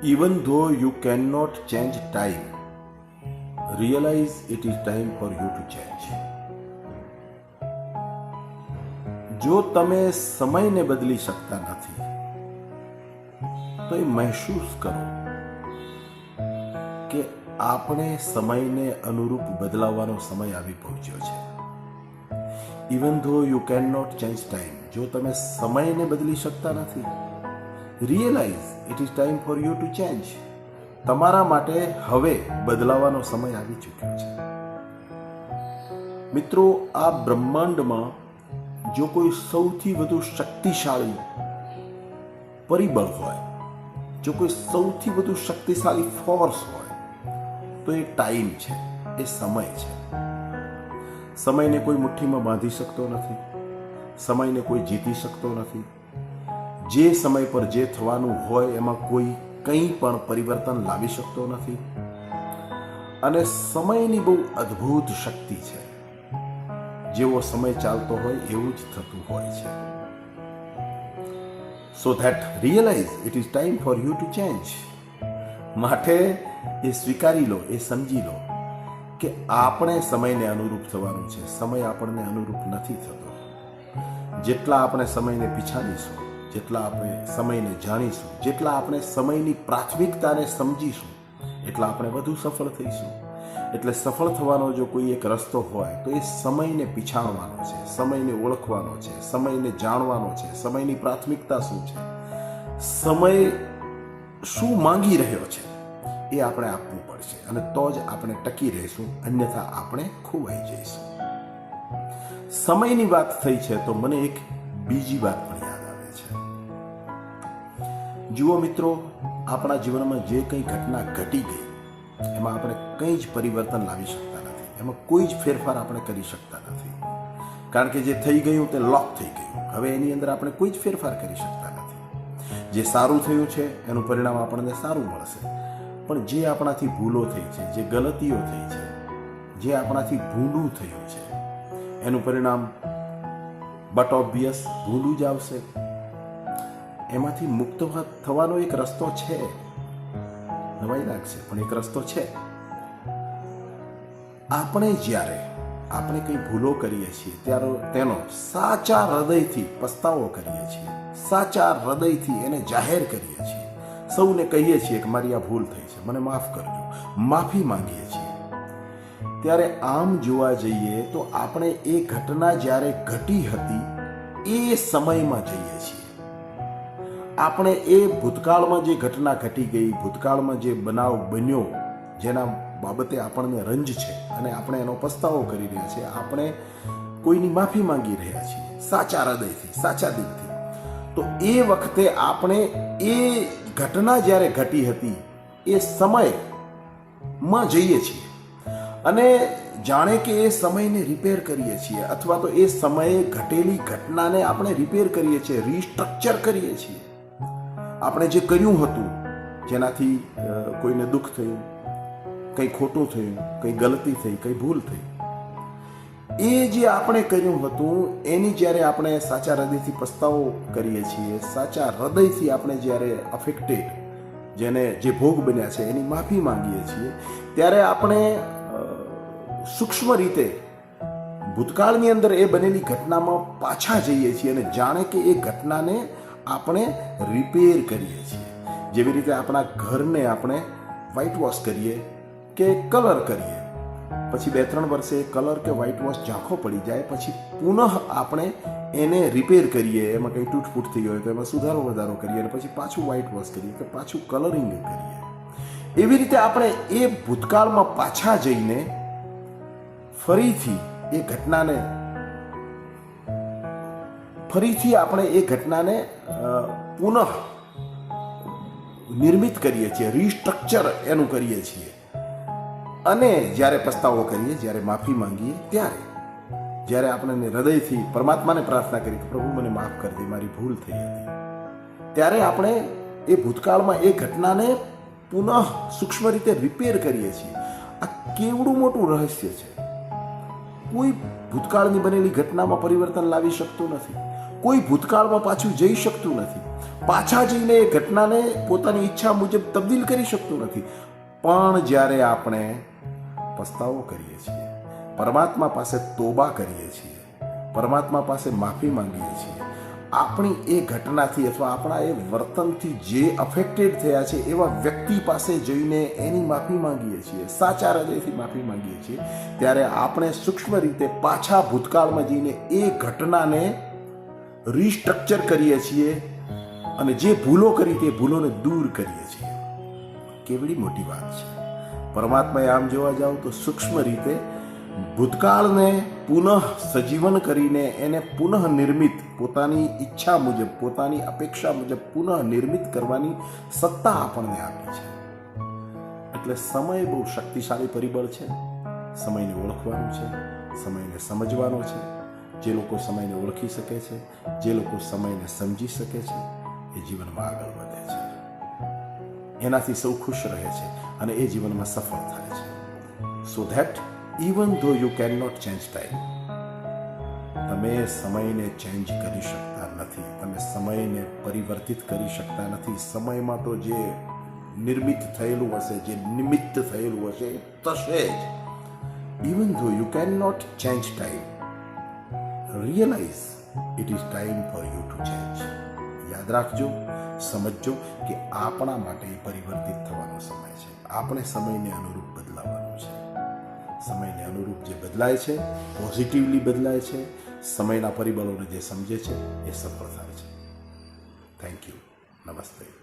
Even though you cannot change time, realize it is time for you to change. જો તમે સમયને બદલી શકતા નથી તો એ મહેસૂસ કરો કે આપણે સમયને અનુરૂપ બદલાવવાનો સમય આવી પહોંચ્યો છે. Even though you can not change time, જો તમે સમયને બદલી શકતા નથી, realise it is time for you to change. તમારા માટે હવે બદલાવાનો સમય આવી ચૂક્યો છે. મિત્રો, આ બ્રહ્માંડમાં જો કોઈ સૌથી વધુ શક્તિશાળી પરિબળ હોય, જો કોઈ સૌથી વધુ શક્તિશાળી ફોર્સ હોય તો એ ટાઈમ છે, એ સમય છે. સમયને કોઈ મુઠ્ઠીમાં બાંધી શકતો નથી, સમયને કોઈ જીતી શકતો નથી. જે સમય પર જે થવાનું હોય એમાં કોઈ કંઈ પણ પરિવર્તન લાવી શકતો નથી. અને સમયની બહુ અદ્ભુત શક્તિ છે. જેવો સમય ચાલતો હોય એવું જ થતું હોય છે. So that realise it is time for you to change. માટે એ સ્વીકારી લો, એ સમજી લો કે આપણે સમયને અનુરૂપ થવાનું છે. સમય આપણને અનુરૂપ નથી થતો. જેટલા આપણે સમયને પીછાડીશું, જેટલા આપણે સમયને જાણીશું, જેટલા આપણે સમયની પ્રાથમિકતાને સમજીશું, એટલા આપણે વધુ સફળ થઈશું. એટલે સફળ થવાનો જો કોઈ એક રસ્તો હોય તો એ સમયને પીછાણવાનો છે, સમયને ઓળખવાનો છે, સમયને જાણવાનો છે. સમયની પ્રાથમિકતા શું છે, સમય શું માંગી રહ્યો છે, એ આપણે આપવું પડશે. અને તો જ આપણે ટકી રહીશું, અન્યથા આપણે ખોવાઈ જઈશું. સમયની વાત થઈ છે તો મને એક બીજી વાત પણ યાદ આવે છે. જુઓ મિત્રો, આપણા જીવનમાં જે કંઈ ઘટના ઘટી ગઈ એમાં આપણે કંઈ જ પરિવર્તન લાવી શકતા નથી, એમાં કોઈ જ ફેરફાર આપણે કરી શકતા નથી. કારણ કે જે થઈ ગયું તે લોક થઈ ગયું. હવે એની અંદર આપણે કોઈ જ ફેરફાર કરી શકતા નથી. જે સારું થયું છે એનું પરિણામ આપણને સારું મળશે, પણ જે આપણાથી ભૂલો થઈ છે, જે ગલતીઓ થઈ છે, જે આપણાથી ભૂંડું થયું છે, એનું પરિણામ બટ ઓબ્વિયસ ભૂંડું જ આવશે. એમાંથી મુક્ત થવાનો એક રસ્તો છે. નવાઈ લાગશે પણ એક રસ્તો છે. આપણે કંઈ ભૂલો કરીએ છીએ ત્યારે તેનો સાચા હૃદયથી પસ્તાવો કરીએ છીએ, સાચા હૃદયથી એને જાહેર કરીએ છીએ, સૌને કહીએ છીએ કે મારી આ ભૂલ થઈ છે, મને માફ કરજો, માફી માંગીએ છીએ. ત્યારે આમ જોવા જઈએ તો આપણે એ ઘટના જ્યારે ઘટી હતી એ સમયમાં જઈએ છીએ. આપણે એ ભૂતકાળમાં જે ઘટના ઘટી ગઈ, ભૂતકાળમાં જે બનાવ બન્યો, જેના બાબતે આપણને રંજ છે અને આપણે એનો પસ્તાવો કરી રહ્યા છીએ, આપણે કોઈની માફી માંગી રહ્યા છીએ સાચા હૃદયથી, સાચા દિલથી. તો એ વખતે આપણે એ ઘટના જ્યારે ઘટી હતી એ સમયમાં જઈએ છીએ અને જાણે કે એ સમયને રિપેર કરીએ છીએ, અથવા તો એ સમયે ઘટેલી ઘટનાને આપણે રિપેર કરીએ છીએ, રીસ્ટ્રક્ચર કરીએ છીએ. આપણે જે કર્યું હતું, જેનાથી કોઈને દુઃખ થયું, કંઈ ખોટું થયું, કંઈ ગલતી થઈ, કંઈ ભૂલ થઈ, એ જે આપણે કર્યું હતું એની જ્યારે આપણે સાચા હૃદયથી પસ્તાવો કરીએ છીએ, સાચા હૃદયથી આપણે જ્યારે અફેક્ટેડ, જેને જે ભોગ બન્યા છે એની માફી માંગીએ છીએ, ત્યારે આપણે સૂક્ષ્મ રીતે ભૂતકાળની અંદર એ બનેલી ઘટનામાં પાછા જઈએ છીએ અને જાણે કે એ ઘટનાને આપણે રિપેર કરીએ છીએ. જેવી રીતે આપણા ઘરને આપણે વ્હાઇટ વોશ કરીએ કે કલર કરીએ, પછી 2-3 વર્ષે કલર કે વ્હાઇટ વોશ ઝાંખો પડી જાય, પછી પુનઃ આપણે એને રિપેર કરીએ, એમાં કંઈ તૂટફૂટ થઈ હોય તો એમાં સુધારો વધારો કરીએ અને પછી પાછું વ્હાઇટ વોશ કરીએ કે પાછું કલરિંગ કરીએ. એવી રીતે આપણે એ ભૂતકાળમાં પાછા જઈને ફરીથી આપણે એ ઘટનાને પુનઃ નિર્મિત કરીએ છીએ, રીસ્ટ્રક્ચર એનું કરીએ છીએ. અને જ્યારે પસ્તાવો કરીએ, જ્યારે માફી માંગીએ, જ્યારે આપણે હૃદયથી પરમાત્માને પ્રાર્થના કરી કે પ્રભુ મને માફ કરજે, મારી ભૂલ થઈ હતી, ત્યારે આપણે એ ભૂતકાળમાં એ ઘટનાને પુનઃ સૂક્ષ્મ રીતે રિપેર કરીએ છીએ. આ કેવડું મોટું રહસ્ય છે. કોઈ ભૂતકાળની બનેલી ઘટનામાં પરિવર્તન લાવી શકતું નથી, કોઈ ભૂતકાળમાં પાછું જઈ શકતું નથી, પાછા જઈને એ ઘટનાને પોતાની ઈચ્છા મુજબ તબદીલ કરી શકતું નથી. પણ જ્યારે આપણે પસ્તાવો કરીએ છીએ, પરમાત્મા પાસે તોબા કરીએ છીએ, પરમાત્મા પાસે માફી માંગીએ છીએ, આપણી એ ઘટનાથી અથવા આપણા એ વર્તનથી જે અફેક્ટેડ થયા છે એવા વ્યક્તિ પાસે જઈને એની માફી માંગીએ છીએ, સાચા હૃદયથી માફી માંગીએ છીએ, ત્યારે આપણે સૂક્ષ્મ રીતે પાછા ભૂતકાળમાં જઈને એ ઘટનાને રીસ્ટ્રક્ચર કરીએ છીએ અને જે ભૂલો કરી તે ભૂલોને દૂર કરીએ છીએ. કેવડી મોટી વાત છે. પરમાત્માએ આમ જોવા જાવ તો સૂક્ષ્મ રીતે ભૂતકાળને પુનઃ સજીવન કરીને એને પુનઃ નિર્મિત, પોતાની ઈચ્છા મુજબ, પોતાની અપેક્ષા મુજબ પુનઃ નિર્મિત કરવાની સત્તા આપણને આપી છે. એટલે સમય બહુ શક્તિશાળી પરિબળ છે. સમયને ઓળખવાનું છે, સમયને સમજવાનો છે. જે લોકો સમયને ઓળખી શકે છે, જે લોકો સમયને સમજી શકે છે, એ જીવનમાં આગળ વધે છે, એનાથી સૌ ખુશ રહે છે અને એ જીવનમાં સફળ થાય છે. So that even though you can not change time, તમે સમયને ચેન્જ કરી શકતા નથી, તમે સમયને પરિવર્તિત કરી શકતા નથી. સમયમાં તો જે નિર્મિત થયેલું હશે, જે નિમિત્ત થયેલું હશે એ થશે જ. Even though you can not change time, realise it is time for you to change. યાદ રાખજો, સમજજો કે આપણા માટે પરિવર્તિત થવાનો સમય છે. આપણે સમયને અનુરૂપ બદલાવાનું છે. સમયને અનુરૂપ જે બદલાય છે, પોઝિટિવલી બદલાય છે, સમયના પરિબળોને જે સમજે છે એ સફળ થાય છે. Thank you. નમસ્તે.